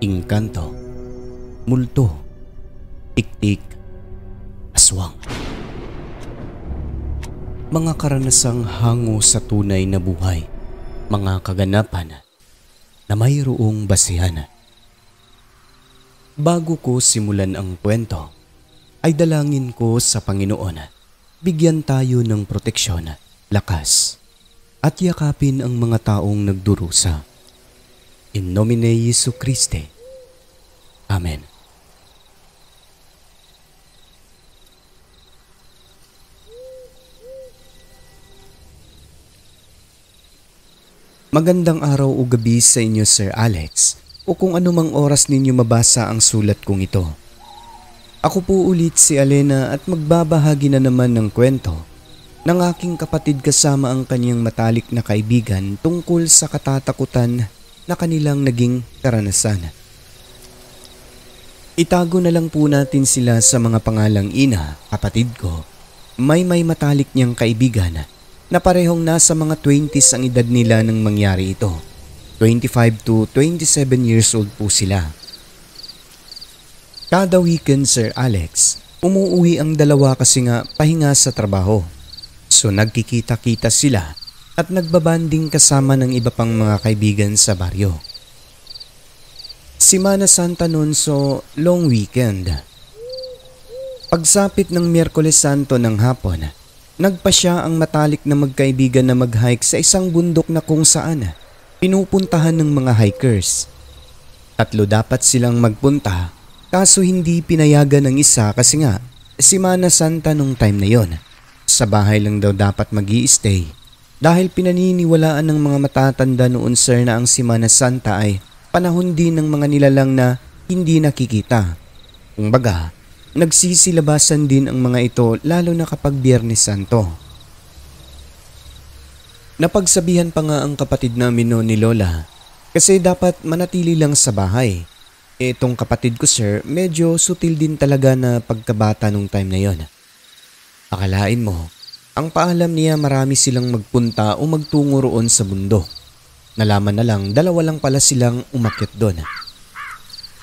Engkanto, multo, tiktik, aswang. Mga karanasang hango sa tunay na buhay, mga kaganapan na mayroong basihan. Bago ko simulan ang kwento, ay dalangin ko sa Panginoon, bigyan tayo ng proteksyon, lakas, at yakapin ang mga taong nagdurusa. In nomine Jesu Christi. Amen. Magandang araw o gabi sa inyo, Sir Alex, o kung anumang oras ninyo mabasa ang sulat kong ito. Ako po ulit si Alena at magbabahagi na naman ng kwento ng aking kapatid kasama ang kanyang matalik na kaibigan tungkol sa katatakutan na kanilang naging karanasan. Itago na lang po natin sila sa mga pangalang Ina, kapatid ko, may matalik niyang kaibigan na parehong nasa mga 20s ang edad nila nang mangyari ito. 25 to 27 years old po sila. Kada weekend, Sir Alex, umuuwi ang dalawa kasi nga pahinga sa trabaho. So nagkikita-kita sila at nagbabanding kasama ng iba pang mga kaibigan sa baryo. Semana Santa noon, so long weekend. Pagsapit ng Miyerkules Santo ng hapon, nagpasya ang matalik na magkaibigan na mag-hike sa isang bundok na kung saan pinupuntahan ng mga hikers. 3 dapat silang magpunta, kaso hindi pinayagan ng isa kasi nga Semana Santa nung time na yon. Sa bahay lang daw dapat mag-i-stay dahil pinaniniwalaan ng mga matatanda noon, sir, na ang Semana Santa ay panahon din ng mga nilalang na hindi nakikita. Kumbaga, nagsisilabasan din ang mga ito lalo na kapag Biyernes Santo. Napagsabihan pa nga ang kapatid namin noon ni Lola kasi dapat manatili lang sa bahay. Itong kapatid ko, sir, medyo sutil din talaga na pagkabata nung time na yon. Akalain mo, ang paalam niya marami silang magpunta o magtungo roon sa bundok. Nalaman na lang 2 lang pala silang umakyat doon.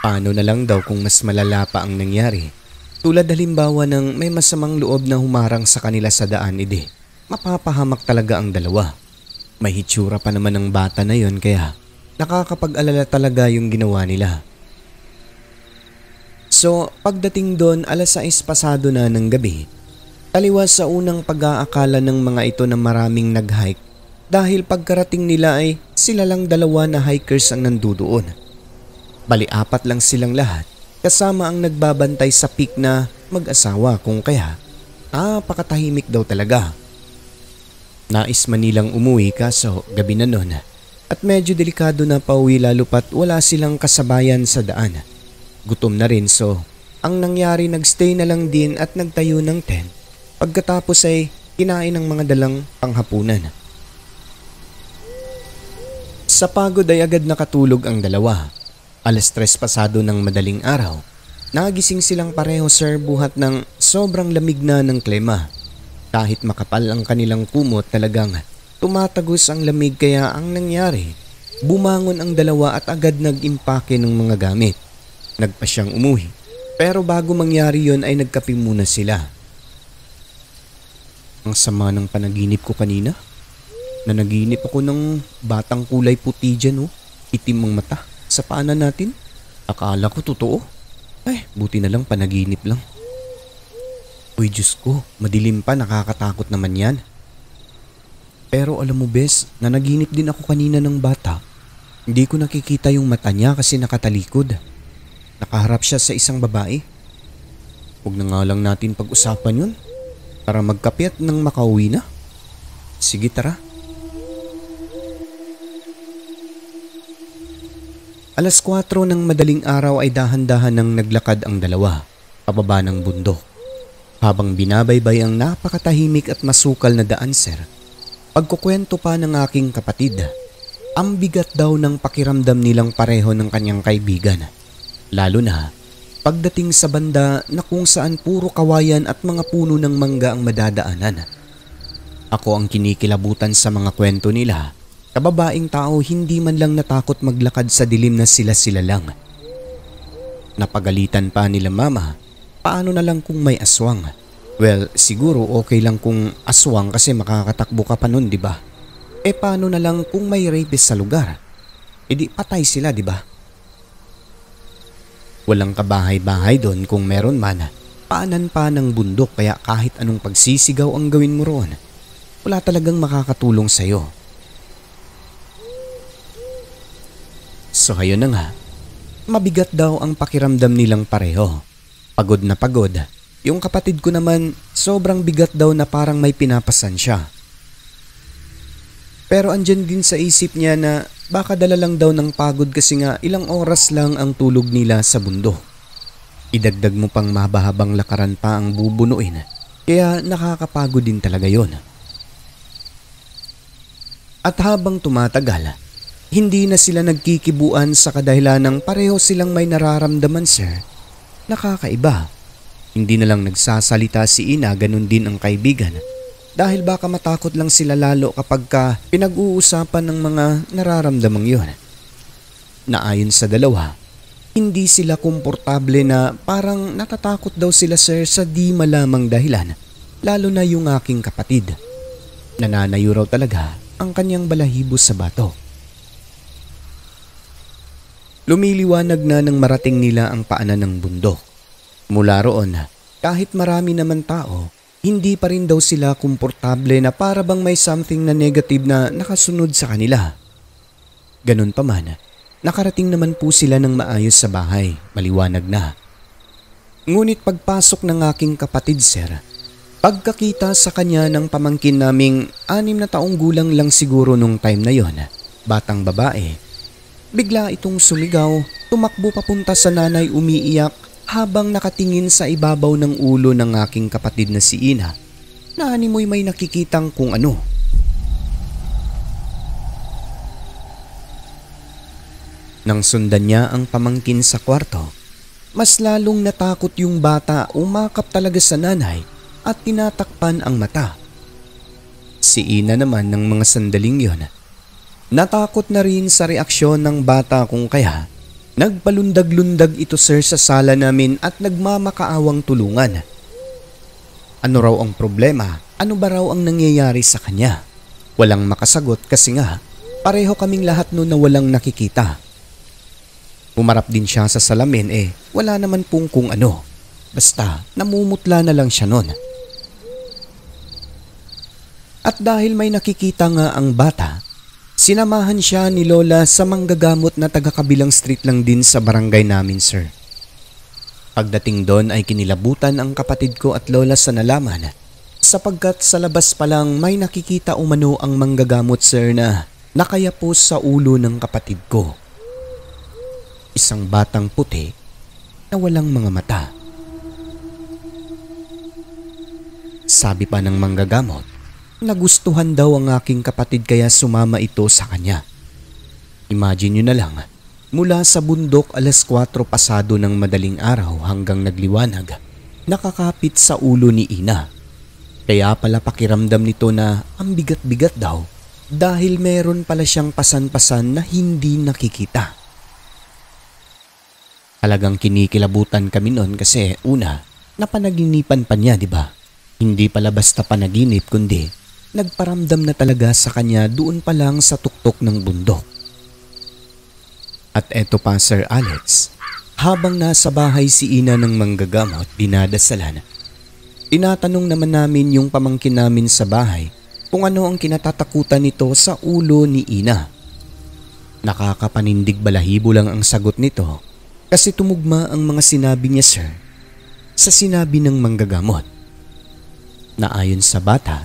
Paano na lang daw kung mas malala pa ang nangyari? Tulad halimbawa ng may masamang loob na humarang sa kanila sa daan, mapapahamak talaga ang 2. May hitsura pa naman ng bata na yon kaya nakakapag-alala talaga yung ginawa nila. So pagdating doon 6:00 pasado na ng gabi, taliwas sa unang pag-aakala ng mga ito na maraming nag-hike dahil pagkarating nila ay sila lang 2 na hikers ang nandudoon. Bali 4 lang silang lahat. Kasama ang nagbabantay sa peak na mag-asawa kung kaya pakatahimik daw talaga. Nais man nilang umuwi kaso gabi na nun at medyo delikado na pauwi lalo pat wala silang kasabayan sa daan. Gutom na rin, so ang nangyari nagstay na lang din at nagtayo ng tent. Pagkatapos ay kinain ng mga dalang panghapunan. Sa pagod ay agad nakatulog ang 2. 3:00 pasado ng madaling araw, nagising silang pareho, sir, buhat ng sobrang lamig na ng klima. Kahit makapal ang kanilang kumot, talagang tumatagos ang lamig kaya ang nangyari, bumangon ang 2 at agad nag-impake ng mga gamit. Nagpa siyang umuwi, pero bago mangyari yon ay nagkape muna sila. Ang sama ng panaginip ko kanina. Nanaginip ako ng batang kulay puti dyan, itim ang mata. Sa paanan natin, akala ko totoo. Ay, buti na lang panaginip lang. Uy, Diyos ko, madilim pa, nakakatakot naman yan. Pero alam mo, bes, nanaginip din ako kanina ng bata. Hindi ko nakikita yung mata niya kasi nakatalikod. Nakaharap siya sa isang babae. Huwag na nga lang natin pag-usapan yun para magkape at nang makauwi na. Sige, tara. 4:00 ng madaling araw ay dahan-dahan nang naglakad ang 2 pababa ng bundok. Habang binabaybay ang napakatahimik at masukal na daan, sir, pagkukwento pa ng aking kapatid, ang bigat daw ng pakiramdam nilang pareho ng kanyang kaibigan. Lalo na pagdating sa banda na kung saan puro kawayan at mga puno ng mangga ang madadaanan. Ako ang kinikilabutan sa mga kwento nila. Kababaeng tao hindi man lang natakot maglakad sa dilim na sila lang. Napagalitan pa nila mama, paano na lang kung may aswang? Well, siguro okay lang kung aswang kasi makakatakbo ka pa nun, di ba? Paano na lang kung may rapist sa lugar? Di patay sila, di ba? Walang kabahay-bahay doon kung meron man. Paanan pa ng bundok kaya kahit anong pagsisigaw ang gawin mo roon, wala talagang makakatulong sa'yo. So ayun na nga, mabigat daw ang pakiramdam nilang pareho. Pagod na pagod. Yung kapatid ko naman, sobrang bigat daw na parang may pinapasan siya. Pero andyan din sa isip niya na baka dala lang daw ng pagod kasi nga ilang oras lang ang tulog nila sa bundok. Idagdag mo pang mabahabang lakaran pa ang bubunuin, kaya nakakapagod din talaga yon. At habang tumatagal, hindi na sila nagkikibuan sa kadahilan ng pareho silang may nararamdaman, sir. Nakakaiba. Hindi na lang nagsasalita si Ina, ganun din ang kaibigan. Dahil baka matakot lang sila lalo kapag pinag-uusapan ng mga nararamdamang yun. Naayon sa dalawa, hindi sila komportable na parang natatakot daw sila, sir, sa di malamang dahilan. Lalo na yung aking kapatid. Nananayo raw talaga ang kanyang balahibo sa bato. Lumiliwanag na nang marating nila ang paanan ng bundok. Mula roon, kahit marami naman tao, hindi pa rin daw sila komportable na para bang may something na negative na nakasunod sa kanila. Ganun pa man, nakarating naman po sila ng maayos sa bahay, maliwanag na. Ngunit pagpasok ng aking kapatid, sir, pagkakita sa kanya ng pamangkin naming 6 na taong gulang lang siguro nung time na yon, batang babae, bigla itong sumigaw, tumakbo papunta sa nanay umiiyak habang nakatingin sa ibabaw ng ulo ng aking kapatid na si Ina na animoy may nakikitang kung ano. Nang sundan niya ang pamangkin sa kwarto, mas lalong natakot yung bata, umakap talaga sa nanay at tinatakpan ang mata. Si Ina naman ng mga sandaling yon, natakot na rin sa reaksyon ng bata kung kaya nagpalundag-lundag ito, sir, sa sala namin at nagmamakaawang tulungan. Ano raw ang problema? Ano ba raw ang nangyayari sa kanya? Walang makasagot kasi nga pareho kaming lahat noon na walang nakikita. Umarap din siya sa salamin, wala naman pong kung ano. Basta namumutla na lang siya noon. At dahil may nakikita nga ang bata, sinamahan siya ni Lola sa manggagamot na taga-kabilang street lang din sa barangay namin, sir. Pagdating doon ay kinilabutan ang kapatid ko at Lola sa nalaman sapagkat sa labas pa lang may nakikita umano ang manggagamot, sir, na nakayapos sa ulo ng kapatid ko. Isang batang puti na walang mga mata. Sabi pa ng manggagamot, nagustuhan daw ang aking kapatid kaya sumama ito sa kanya. Imagine nyo na lang, mula sa bundok 4:00 pasado ng madaling araw hanggang nagliwanag, nakakapit sa ulo ni Ina. Kaya pala pakiramdam nito na ang bigat-bigat daw dahil meron pala siyang pasan-pasan na hindi nakikita. Talagang kinikilabutan kami noon kasi una, napanaginipan pa niya, di ba? Hindi pala basta panaginip kundi nagparamdam na talaga sa kanya doon pa lang sa tuktok ng bundok. At eto pa, Sir Alex, habang nasa bahay si Ina ng manggagamot, dinadasalan, tinatanong naman namin yung pamangkin namin sa bahay kung ano ang kinatatakutan nito sa ulo ni Ina. Nakakapanindig balahibo lang ang sagot nito kasi tumugma ang mga sinabi niya, sir, sa sinabi ng manggagamot. Na ayon sa bata,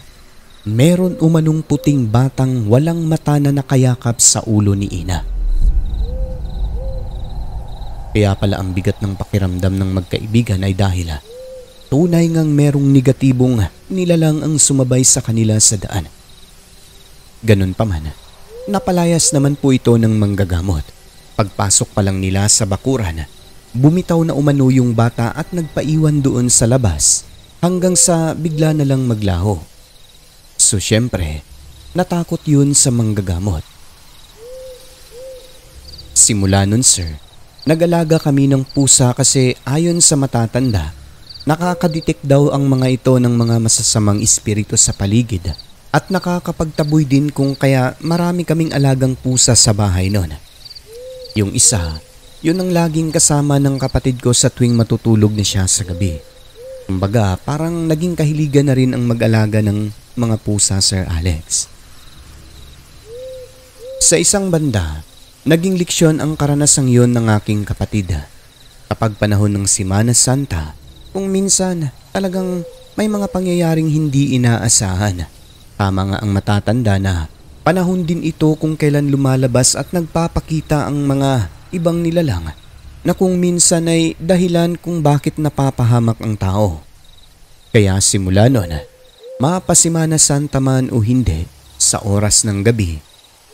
meron umanong puting batang walang mata na nakayakap sa ulo ni Ina. Kaya pala ang bigat ng pakiramdam ng magkaibigan ay dahil tunay ngang merong negatibong nilalang ang sumabay sa kanila sa daan. Ganun pa man, napalayas naman po ito ng manggagamot. Pagpasok pa lang nila sa bakuran, bumitaw na umano yung bata at nagpaiwan doon sa labas hanggang sa bigla na lang maglaho. So syempre, natakot yun sa manggagamot. Simula nun, sir, Nag-alaga kami ng pusa kasi ayon sa matatanda, nakakadetect daw ang mga ito ng mga masasamang espiritu sa paligid at nakakapagtaboy din kung kaya marami kaming alagang pusa sa bahay noon. Yung isa, yun ang laging kasama ng kapatid ko sa tuwing matutulog na siya sa gabi. Kumbaga, parang naging kahiligan na rin ang mag-alaga ng mga pusa, Sir Alex. Sa isang banda, naging leksyon ang karanasang yun ng aking kapatid. Kapag panahon ng Semana Santa, kung minsan talagang may mga pangyayaring hindi inaasahan. Tama nga ang matatanda na panahon din ito kung kailan lumalabas at nagpapakita ang mga ibang nilalang na kung minsan ay dahilan kung bakit napapahamak ang tao. Kaya simula noon, mapasimana Santa man o hindi, sa oras ng gabi,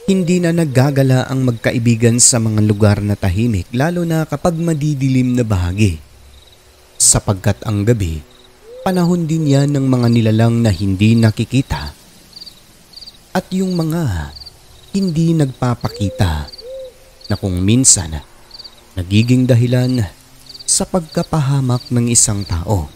hindi na naggagala ang magkaibigan sa mga lugar na tahimik lalo na kapag madidilim na bahagi. Sapagkat ang gabi, panahon din yan ng mga nilalang na hindi nakikita at yung mga hindi nagpapakita na kung minsan nagiging dahilan sa pagkapahamak ng isang tao.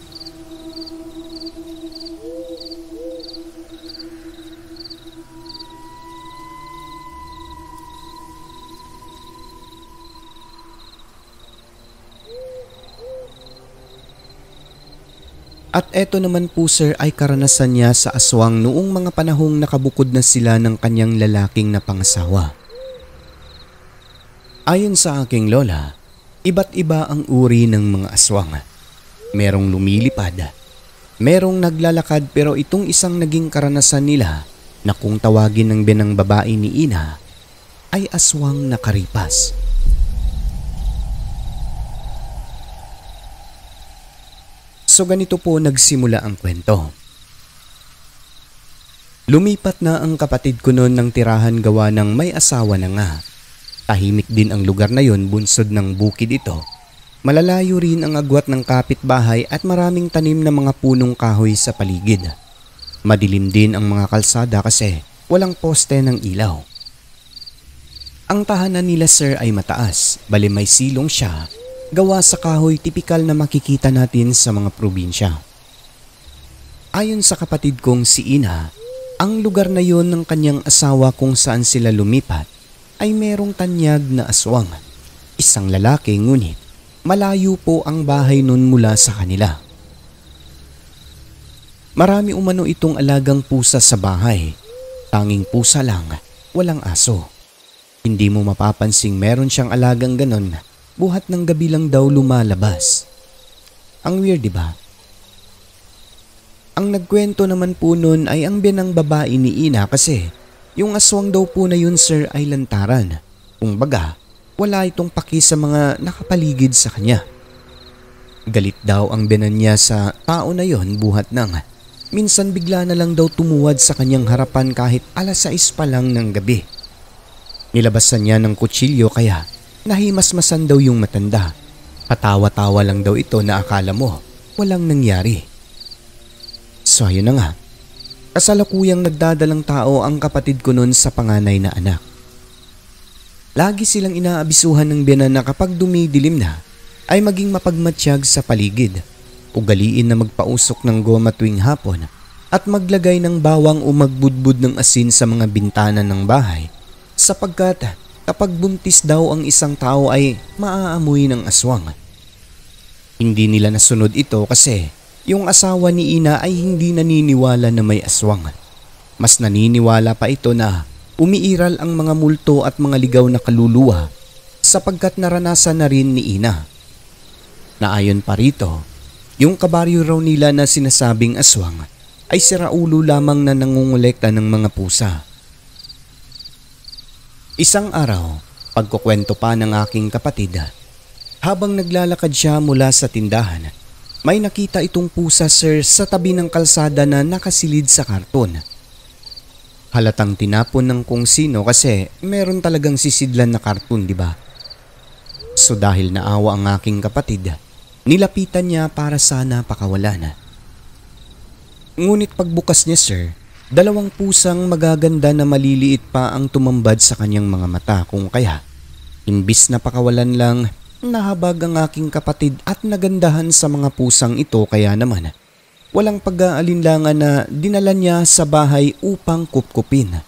At eto naman po sir ay karanasan niya sa aswang noong mga panahong nakabukod na sila ng kanyang lalaking na pangasawa. Ayon sa aking lola, iba't iba ang uri ng mga aswang. Merong lumilipad, merong naglalakad pero itong isang naging karanasan nila na kung tawagin ng binang babae ni Ina ay aswang na karipas. So ganito po nagsimula ang kwento. Lumipat na ang kapatid ko noon ng tirahan gawa ng may asawa na nga. Tahimik din ang lugar na yon, bunsod ng bukid ito. Malalayo rin ang agwat ng kapitbahay at maraming tanim na mga punong kahoy sa paligid. Madilim din ang mga kalsada kasi walang poste ng ilaw. Ang tahanan nila sir ay mataas, bali may silong siya. Gawa sa kahoy tipikal na makikita natin sa mga probinsya. Ayon sa kapatid kong si Ina, ang lugar na yon ng kanyang asawa kung saan sila lumipat ay merong tanyag na aswang. Isang lalaki ngunit malayo po ang bahay nun mula sa kanila. Marami umano itong alagang pusa sa bahay. Tanging pusa lang, walang aso. Hindi mo mapapansing meron siyang alagang ganon. Buhat ng gabi lang daw lumalabas. Ang weird, diba? Ang nagkwento naman po nun ay ang biyanang babae ni Ina kasi yung aswang daw po na yun sir ay lantaran. Kung baga, wala itong paki sa mga nakapaligid sa kanya. Galit daw ang biyanan niya sa tao na yon buhat nang minsan bigla na lang daw tumuwad sa kanyang harapan kahit 6:00 pa lang ng gabi. Nilabasan niya ng kutsilyo kaya nahimasmasan daw yung matanda. Patawa-tawa lang daw ito na akala mo walang nangyari. So ayun na nga, kasalukuyang nagdadalang tao ang kapatid ko noon sa panganay na anak. Lagi silang inaabisuhan ng biyanan na kapag dumidilim na ay maging mapagmatsyag sa paligid. Ugaliin na magpausok ng goma tuwing hapon at maglagay ng bawang o magbudbud ng asin sa mga bintana ng bahay sapagkat kapag buntis daw ang isang tao ay maaamoy ng aswang. Hindi nila nasunod ito kasi yung asawa ni Ina ay hindi naniniwala na may aswang. Mas naniniwala pa ito na umiiral ang mga multo at mga ligaw na kaluluwa sapagkat naranasan na rin ni Ina. Naayon pa rito, yung kabaryo raw nila na sinasabing aswang ay siraulo lamang na nangungulekta ng mga pusa. Isang araw, pagkukwento pa ng aking kapatid, habang naglalakad siya mula sa tindahan, may nakita itong pusa sir sa tabi ng kalsada na nakasilid sa karton. Halatang tinapon ng kung sino kasi meron talagang sisidlan na karton, di ba? So dahil naawa ang aking kapatid, nilapitan niya para sana pakawalan. Ngunit pagbukas niya sir, 2 pusang magaganda na maliliit pa ang tumambad sa kanyang mga mata kung kaya imbis na pakawalan lang nahabag ang aking kapatid at nagandahan sa mga pusang ito kaya naman walang pag-aalinlangan na dinala niya sa bahay upang kupkupin.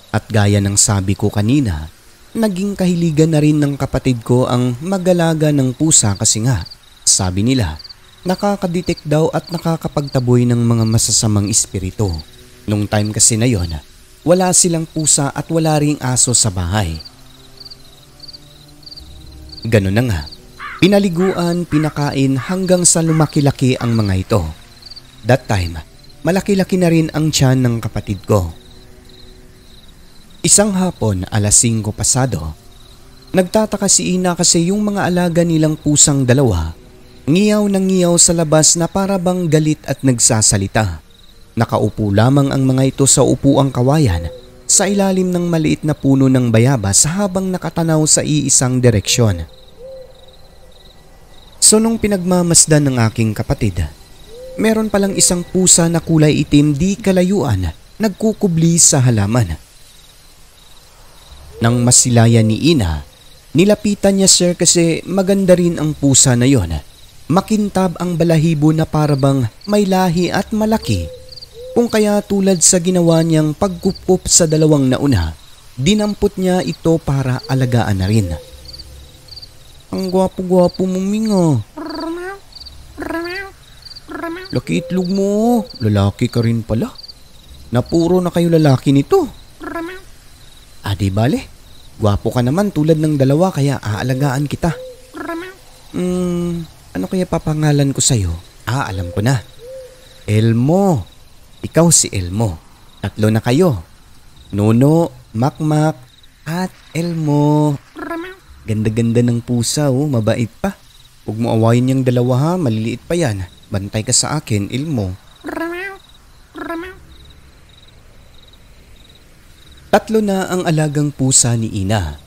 At gaya ng sabi ko kanina, naging kahiligan na rin ng kapatid ko ang mag-alaga ng pusa kasi nga, sabi nila, nakakadetect daw at nakakapagtaboy ng mga masasamang espiritu. Nung time kasi na yon, wala silang pusa at wala ring aso sa bahay. Ganun na nga, pinaliguan, pinakain hanggang sa lumaki-laki ang mga ito. That time, malaki-laki na rin ang tiyan ng kapatid ko. Isang hapon, 5:00 pasado, nagtataka si Ina kasi yung mga alaga nilang pusang dalawa, ngiyaw ng ngiyaw sa labas na para bang galit at nagsasalita. Nakaupo lamang ang mga ito sa upuang kawayan sa ilalim ng maliit na puno ng bayabas habang nakatanaw sa iisang direksyon. So nung pinagmamasdan ng aking kapatid, meron palang isang pusa na kulay itim di kalayuan nagkukubli sa halaman. Nang masilayan ni Ina, nilapitan niya sir kasi maganda rin ang pusa na yon. Makintab ang balahibo na parabang may lahi at malaki. Kung kaya tulad sa ginawa niyang pagkupup sa dalawang nauna, dinampot niya ito para alagaan na rin. Ang gwapo-gwapo mo, Mingo. Laki itlog mo, lalaki ka rin pala. Napuro na kayo lalaki nito. Di bale, gwapo ka naman tulad ng dalawa kaya aalagaan kita. Ano kaya papangalan ko sa'yo? Alam ko na. Elmo. Ikaw si Elmo. 3 na kayo. Nono, Makmak, at Elmo. Ganda-ganda ng pusa mabait pa. Huwag mo awayin yung dalawa ha, maliliit pa yan. Bantay ka sa akin, Elmo. 3 na ang alagang pusa ni Ina.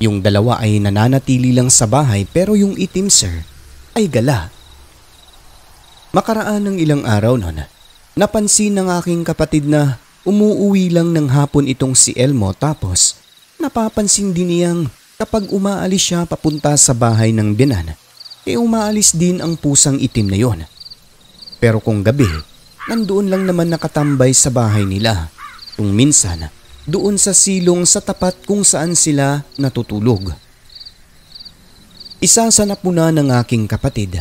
Yung dalawa ay nananatili lang sa bahay pero yung itim sir ay gala. Makaraan ng ilang araw noon, napansin ng aking kapatid na umuuwi lang ng hapon itong si Elmo tapos napapansin din niyang kapag umaalis siya papunta sa bahay ng biyanan, umaalis din ang pusang itim na yon. Pero kung gabi, nandoon lang naman nakatambay sa bahay nila. Kung minsan, doon sa silong sa tapat kung saan sila natutulog. Isa sa napuna ng aking kapatid,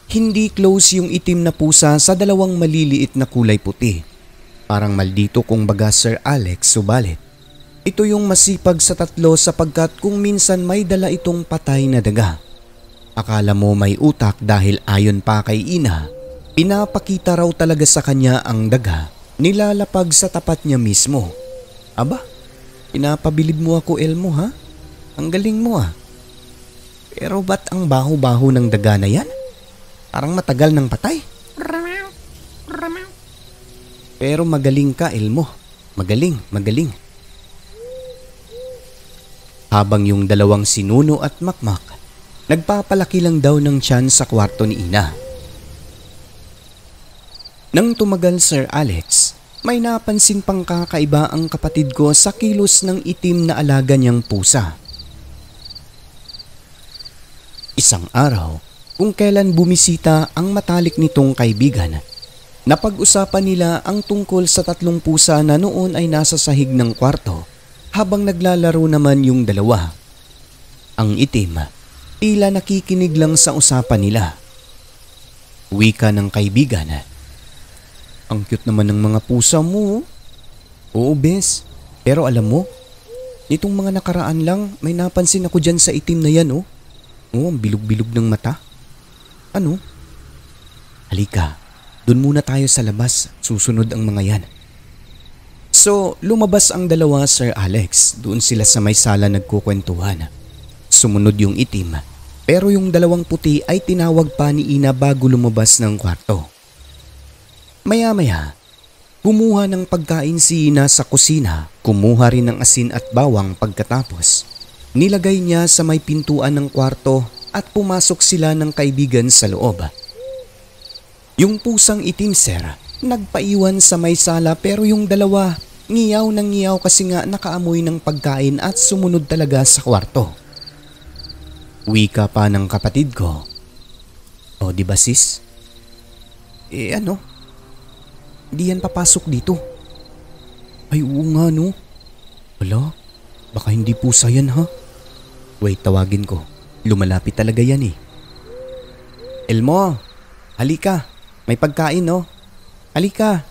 hindi close yung itim na pusa sa 2 maliliit na kulay puti. Parang maldito kung baga Sir Alex, subalit ito yung masipag sa 3 sapagkat kung minsan may dala itong patay na daga. Akala mo may utak dahil ayon pa kay Ina, pinapakita raw talaga sa kanya ang daga, nilalapag sa tapat niya mismo. Aba, pinapabilib mo ako Elmo ha? Ang galing mo Pero ba't ang baho-baho ng daga na yan? Parang matagal ng patay. Pero magaling ka Elmo, magaling. Habang yung 2 si Nuno at Makmak, nagpapalaki lang daw ng tiyan sa kwarto ni Ina. Nang tumagal Sir Alex, may napansin pang kakaiba ang kapatid ko sa kilos ng itim na alaga niyang pusa. Isang araw, kung kailan bumisita ang matalik nitong kaibigan, napag-usapan nila ang tungkol sa 3 pusa na noon ay nasa sahig ng kwarto habang naglalaro naman yung 2. Ang itim, tila nakikinig lang sa usapan nila. Wika ng kaibigan, ang cute naman ng mga pusa mo. Oo, bes. Pero alam mo, nitong mga nakaraan lang may napansin ako dyan sa itim na yan ang bilog-bilog ng mata. Ano? Halika, dun muna tayo sa labas. Susunod ang mga yan. So, lumabas ang 2 Sir Alex. Doon sila sa may sala nagkukwentuhan. Sumunod yung itim. Pero yung 2 puti ay tinawag pa ni Ina bago lumabas ng kwarto. Maya-maya, kumuha ng pagkain si Ina sa kusina, kumuha rin ng asin at bawang pagkatapos. Nilagay niya sa may pintuan ng kwarto at pumasok sila ng kaibigan sa loob. Yung pusang itim sir, nagpaiwan sa may sala pero yung 2, ngiyaw ng ngiyaw kasi nga nakaamoy ng pagkain at sumunod talaga sa kwarto. Wika pa ng kapatid ko. O di ba sis? Ano? Di yan papasok dito. Ay oo nga no. Wala, baka hindi pusa yan ha. Wait, tawagin ko. Lumalapit talaga yan eh. Elmo, halika. May pagkain no. Halika.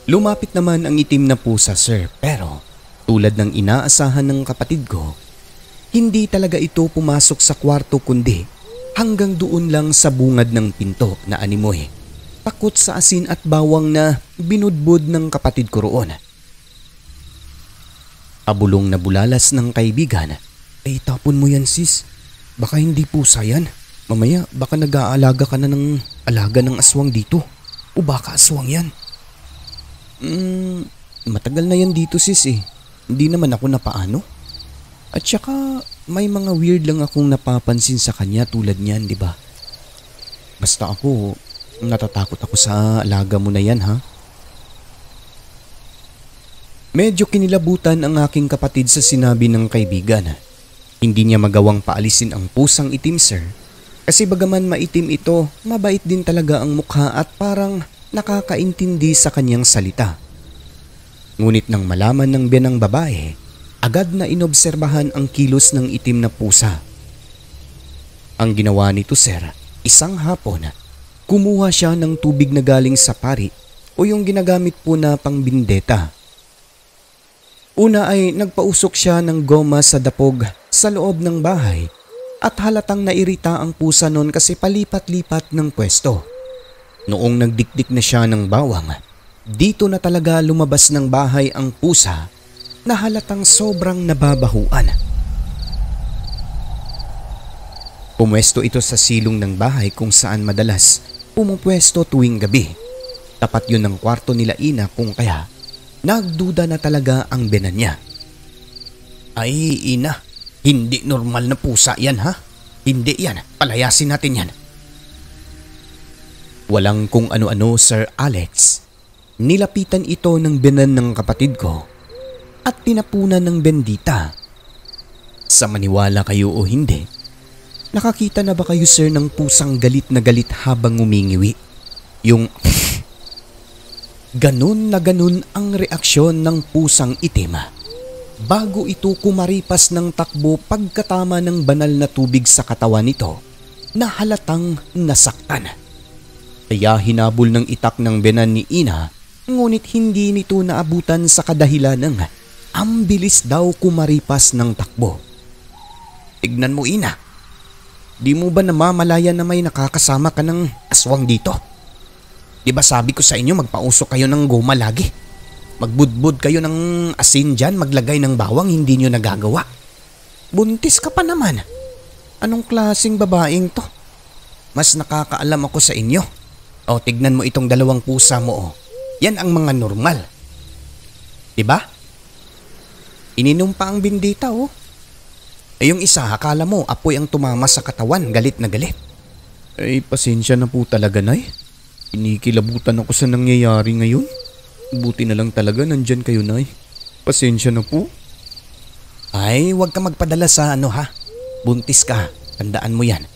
Lumapit naman ang itim na pusa sir, pero tulad ng inaasahan ng kapatid ko, hindi talaga ito pumasok sa kwarto kundi hanggang doon lang sa bungad ng pinto na animoy. Takot sa asin at bawang na binudbud ng kapatid ko roon. Abulong na bulalas ng kaibigan. Tapon mo yan sis. Baka hindi pusa yan. Mamaya baka nag-aalaga ka na ng alaga ng aswang dito. O baka aswang yan. Matagal na yan dito sis eh. Hindi naman ako napaano. At saka may mga weird lang akong napapansin sa kanya tulad niyan, di ba? Basta ako, natatakot ako sa alaga mo na yan ha. Medyo kinilabutan ang aking kapatid sa sinabi ng kaibigan. Hindi niya magawang paalisin ang pusang itim sir. Kasi bagaman maitim ito, mabait din talaga ang mukha at parang nakakaintindi sa kanyang salita. Ngunit nang malaman ng biyanang babae, agad na inobserbahan ang kilos ng itim na pusa. Ang ginawa nito sir, isang hapon, kumuha siya ng tubig na galing sa pari o yung ginagamit po na pangbindeta. Una ay nagpausok siya ng goma sa dapog sa loob ng bahay at halatang nairita ang pusa noon kasi palipat-lipat ng pwesto. Noong nagdikdik na siya ng bawang, dito na talaga lumabas ng bahay ang pusa na halatang sobrang nababahuan. Pumwesto ito sa silong ng bahay kung saan madalas pumupwesto tuwing gabi. Tapat yun ng kwarto nila ina kung kaya nagduda na talaga ang biyanan niya. Ay ina, hindi normal na pusa yan ha? Hindi yan, palayasin natin yan. Walang kung ano-ano Sir Alex. Nilapitan ito ng biyanan ng kapatid ko at tinapunan ng bendita. Sa maniwala kayo o hindi, nakakita na ba kayo sir ng pusang galit na galit habang umingiwi? Yung ganun na ganun ang reaksyon ng pusang itim bago ito kumaripas ng takbo pagkatama ng banal na tubig sa katawan nito na halatang nasaktan. Kaya hinabol ng itak ng biyanan ni ina, ngunit hindi nito naabutan sa kadahilan ng ang bilis daw kumaripas ng takbo. Tignan mo ina, di mo ba namamalayan na may nakakasama ka ng aswang dito? Di ba sabi ko sa inyo magpausok kayo ng goma lagi? Magbudbud kayo ng asin dyan, maglagay ng bawang, hindi nyo nagagawa. Buntis ka pa naman. Anong klaseng babaeng to? Mas nakakaalam ako sa inyo. O tignan mo itong dalawang pusa mo. Yan ang mga normal. Diba? Ininom pa ang bindita oh. Yung isa akala mo apoy ang tumama sa katawan, galit na galit. Ay pasensya na po talaga nay. Inikilabutan ako sa nangyayari ngayon. Buti na lang talaga nandyan kayo nay. Pasensya na po. Ay huwag ka magpadala sa ano ha. Buntis ka, tandaan mo yan.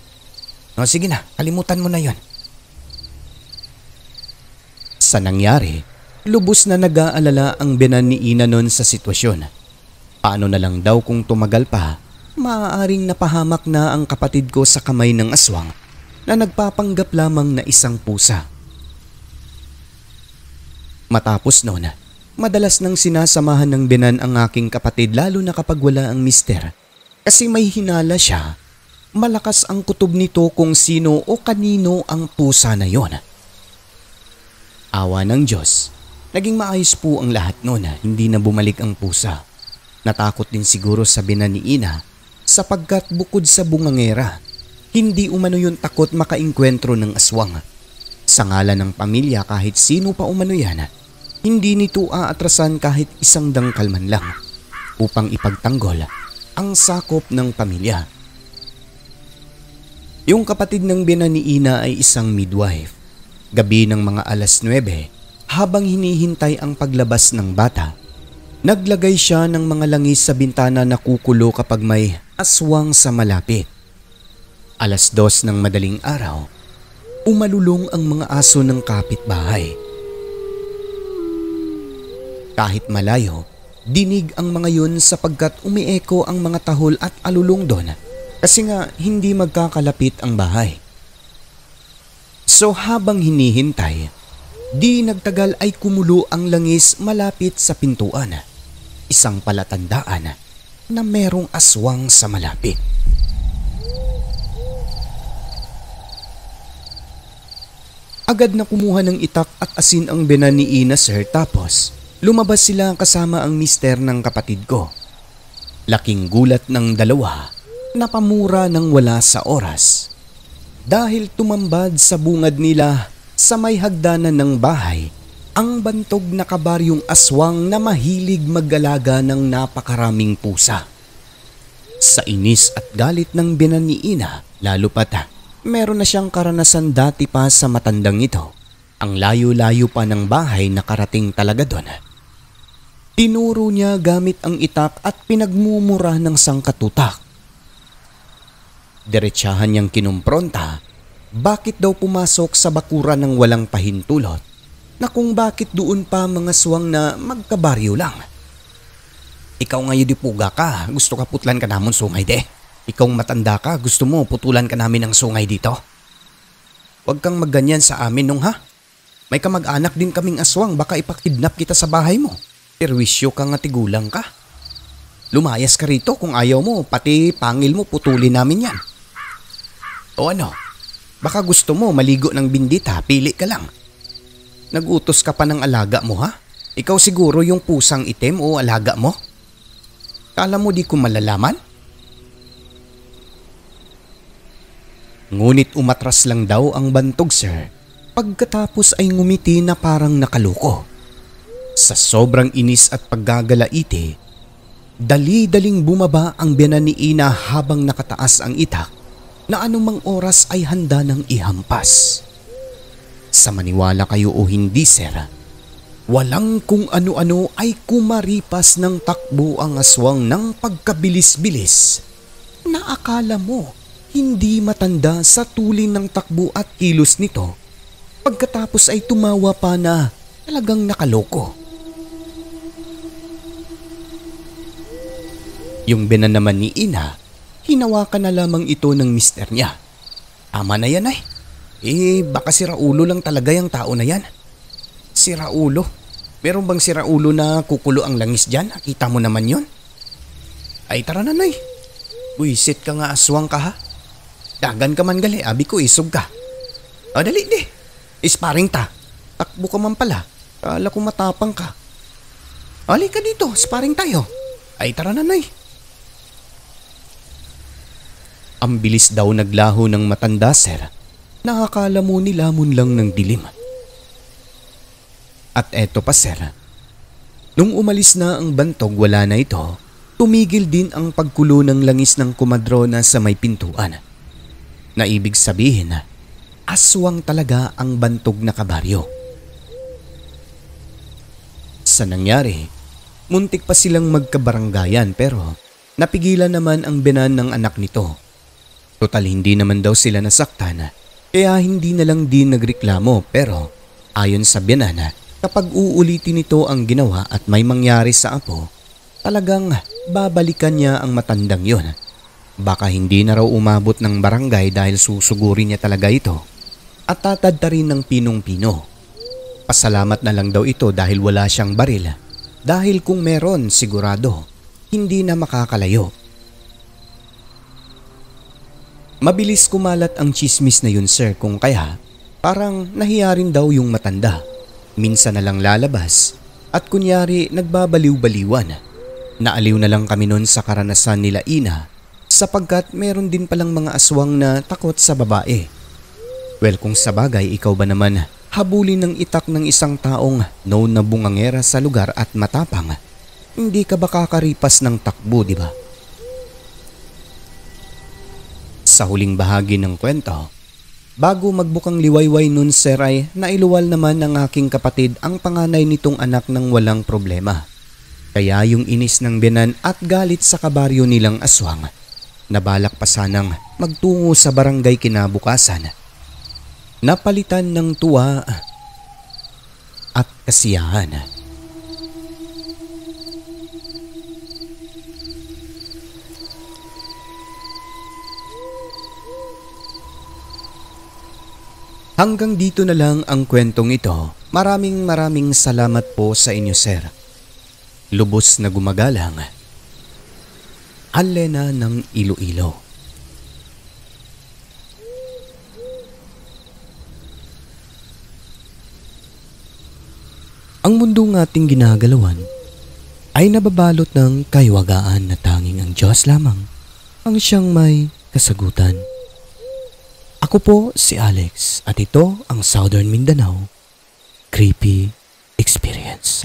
O sige na, kalimutan mo na yon. Sa nangyari, lubos na nag-aalala ang biyanan ni ina noon sa sitwasyon. Paano na lang daw kung tumagal pa, maaaring napahamak na ang kapatid ko sa kamay ng aswang na nagpapanggap lamang na isang pusa. Matapos noon, madalas nang sinasamahan ng biyanan ang aking kapatid lalo na kapag wala ang mister. Kasi may hinala siya, malakas ang kutob nito kung sino o kanino ang pusa na yon. Awa ng Diyos, naging maayos po ang lahat noon, hindi na bumalik ang pusa. Natakot din siguro sa biyanan ni ina sapagkat bukod sa bungangera, hindi umano yung takot makainkwentro ng aswang. Sa ngalan ng pamilya kahit sino pa umano yan, hindi nito aatrasan kahit isang dangkal man lang upang ipagtanggol ang sakop ng pamilya. Yung kapatid ng biyanan ni ina ay isang midwife. Gabi ng mga 9:00 habang hinihintay ang paglabas ng bata, Naglagay siya ng mga langis sa bintana na kukulo kapag may aswang sa malapit. 2:00 ng madaling araw, umalulong ang mga aso ng kapitbahay. Kahit malayo, dinig ang mga yun sapagkat umieko ang mga tahol at alulong doon kasi nga hindi magkakalapit ang bahay. So habang hinihintay, di nagtagal ay kumulo ang langis malapit sa pintuan. Isang palatandaan na merong aswang sa malapit. Agad na kumuha ng itak at asin ang binan ni Ina, sir, tapos lumabas sila kasama ang mister ng kapatid ko. Laking gulat ng dalawa, napamura ng wala sa oras. Dahil tumambad sa bungad nila sa may hagdanan ng bahay, ang bantog na kabaryong aswang na mahilig mag-alaga ng napakaraming pusa. Sa inis at galit ng binan ni Ina, lalo pat meron na siyang karanasan dati pa sa matandang ito. Ang layo-layo pa ng bahay nakarating talaga doon. Tinuro niya gamit ang itak at pinagmumura ng sangkatutak. Diretsahan niyang kinumpronta bakit daw pumasok sa bakuran ng walang pahintulot, na kung bakit doon pa mga swang na magkabaryo lang. Ikaw ngayon di puga ka, gusto ka putlan ka namon sungay de. Ikaw matanda ka, gusto mo putulan ka namin ng sungay dito. Huwag kang magganyan sa amin nung ha. May kamag-anak din kaming aswang, baka ipakidnap kita sa bahay mo. Perwisyo ka nga tigulang ka. Lumayas ka rito kung ayaw mo, pati pangil mo putulin namin yan. O ano, baka gusto mo maligo ng bindita, pili ka lang. Nagutos ka pa ng alaga mo ha? Ikaw siguro yung pusang itim o alaga mo? Kala mo di ko malalaman? Ngunit umatras lang daw ang bantog, sir. Pagkatapos ay ngumiti na parang nakaloko. Sa sobrang inis at paggagalaiti, dali-daling bumaba ang biyanan ni Ina habang nakataas ang itak na anumang oras ay handa ng ihampas. Sa maniwala kayo o hindi, sir, walang kung ano-ano ay kumaripas ng takbo ang aswang ng pagkabilis-bilis na akala mo hindi matanda sa tulin ng takbo at kilos nito. Pagkatapos ay tumawa pa na talagang nakaloko. Yung binan naman ni Ina, hinawakan na lamang ito ng mister niya. Tama na yan ay. Baka si Raulo lang talaga yung tao na yan. Si Raulo? Meron bang si Raulo na kukulo ang langis dyan? Kita mo naman yon. Ay tara na, nay. Buisit ka nga, aswang ka ha. Dagan ka man gali, abi ko isog ka. O dali di, isparing ta. Takbo ka man pala, kala ko matapang ka. Ali ka dito, sparring tayo. Ay tara na, nay. Ang bilis daw naglaho ng matanda, sir. Nakakala mo nilamon lang ng dilim. At eto pa, sir. Nung umalis na ang bantog, wala na ito. Tumigil din ang pagkulo ng langis ng kumadrona sa may pintuan. Na ibig sabihin, aswang talaga ang bantog na kabaryo. Sa nangyari, muntik pa silang magkabaranggayan pero napigilan naman ang binan ng anak nito. Total hindi naman daw sila nasaktan, kaya hindi na lang din nagreklamo, pero ayon sa biyanan, kapag uulitin nito ang ginawa at may mangyari sa apo, talagang babalikan niya ang matandang yon. Baka hindi na raw umabot ng barangay dahil susugurin niya talaga ito at tatadta rin ng pinong-pino. Pasalamat na lang daw ito dahil wala siyang baril, dahil kung meron sigurado hindi na makakalayo. Mabilis kumalat ang chismis na yun, sir, kung kaya parang nahiya rin daw yung matanda. Minsan na lang lalabas at kunyari nagbabaliw-baliwan. Naaliw na lang kami nun sa karanasan nila Ina sapagkat meron din palang mga aswang na takot sa babae. Well, kung sa bagay, ikaw ba naman habulin ng itak ng isang taong known na bungangera sa lugar at matapang? Hindi ka ba kakaripas ng takbo, di ba? Sa huling bahagi ng kwento, bago magbukang liwayway nun, sir, ay nailuwal naman ng aking kapatid ang panganay nitong anak ng walang problema. Kaya yung inis ng biyanan at galit sa kabaryo nilang aswang, nabalak pa sanang magtungo sa barangay kinabukasan. Napalitan ng tuwa at kasiyahan. Hanggang dito na lang ang kwentong ito. Maraming salamat po sa inyo, sir. Lubos na gumagalang, Alena ng Iloilo. Ang mundong ating ginagalawan ay nababalot ng kaiwagaan na tanging ang Diyos lamang ang siyang may kasagutan. Ako po si Alex at ito ang Southern Mindanao Creepy Experience.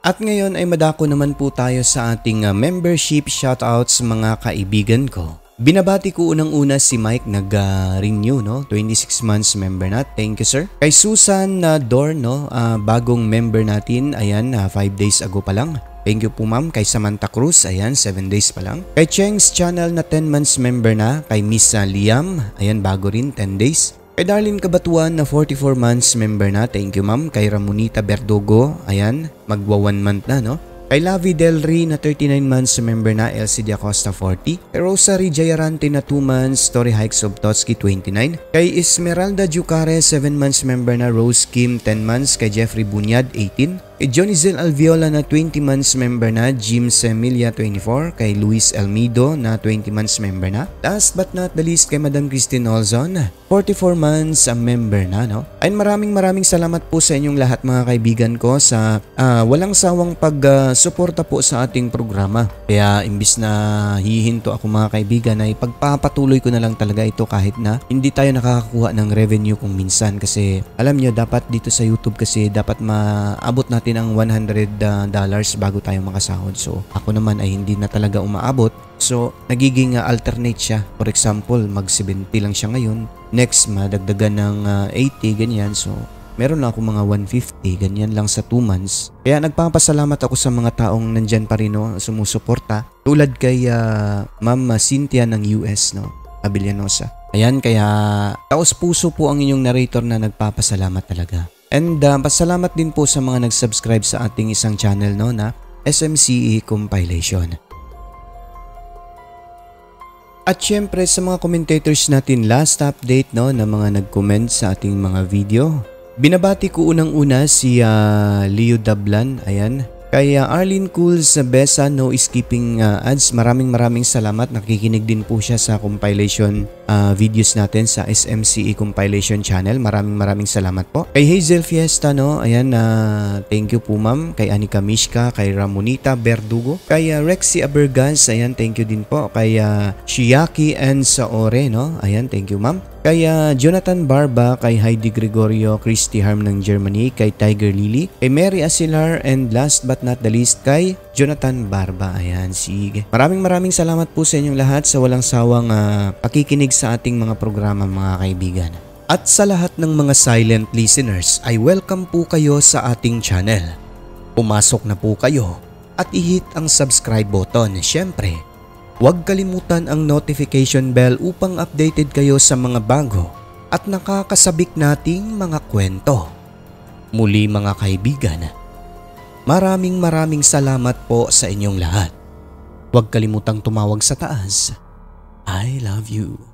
At ngayon ay madako naman po tayo sa ating membership shoutouts mga kaibigan ko. Binabati ko unang-una si Mike nag-renew, 26 months member na. Thank you, sir. Kay Susan Dorn, bagong member natin, ayan, 5 days ago pa lang. Thank you po ma'am. Kay Samantha Cruz, ayan, 7 days pa lang. Kay Cheng's channel na 10 months member na. Kay Miss Liam, ayan, bago rin, 10 days. Kay Darlene Kabatuan na 44 months member na. Thank you ma'am. Kay Ramonita Berdugo, ayan, magwa 1 month na, Kay Lavi Del Rey na 39 months member na, Elsie Acosta 40. Kay Rosary Jayarante na 2 months, Story Hikes of Totsky 29. Kay Esmeralda Jucare 7 months member na, Rose Kim 10 months. Kay Jeffrey Bunyad 18. Kay Jonizel Alviola na 20 months member na, Jim Semilia 24. Kay Luis Elmido na 20 months member na. Last but not the least kay Madam Christine Olzon, 44 months member na, Ayun, maraming salamat po sa inyong lahat mga kaibigan ko sa walang sawang pag-suporta po sa ating programa. Kaya imbis na hihinto ako mga kaibigan ay pagpapatuloy ko na lang talaga ito kahit na hindi tayo nakakakuha ng revenue kung minsan, kasi alam nyo dapat dito sa YouTube kasi dapat maabot natin ang $100 bago tayo makasahod. So ako naman ay hindi na talaga umaabot. So nagiging alternate siya. For example, mag 70 lang siya ngayon. Next, madagdagan ng 80, ganyan. So meron na ako mga 150, ganyan lang sa 2 months. Kaya nagpapasalamat ako sa mga taong nandyan pa rin, sumusuporta. Tulad kay Ma'am Cynthia ng US, Abilianosa. Ayan, kaya taos puso po ang inyong narrator na nagpapasalamat talaga. And pasalamat din po sa mga nag-subscribe sa ating isang channel, na SMCE Compilation. At syempre sa mga commentators natin, last update na mga nag-comment sa ating mga video. Binabati ko unang-una si Leo Dablan, ayan. Kay Arlene Cool sa Besa, no skipping ads. Maraming salamat. Nakikinig din po siya sa compilation videos natin sa SMCE Compilation Channel. Maraming salamat po. Kay Hazel Fiesta, ayan, thank you po ma'am. Kay Anika Mishka, kay Ramonita Berdugo, kay Rexy Abergas, ayan, thank you din po. Kay Shiaki and Saore, ayan, thank you ma'am. Kay Jonathan Barba, kay Heidi Gregorio, Christy Harm ng Germany, kay Tiger Lily, kay Mary Asilar, and last but not the least kay Jonathan Barba. Ayan, sige. Maraming salamat po sa inyong lahat sa walang sawang pakikinig sa ating mga programa mga kaibigan. At sa lahat ng mga silent listeners ay welcome po kayo sa ating channel. Pumasok na po kayo at i-hit ang subscribe button. Siyempre, huwag kalimutan ang notification bell upang updated kayo sa mga bago at nakakasabik nating mga kwento. Muli mga kaibigan, maraming salamat po sa inyong lahat. Huwag kalimutang tumawag sa taas. I love you.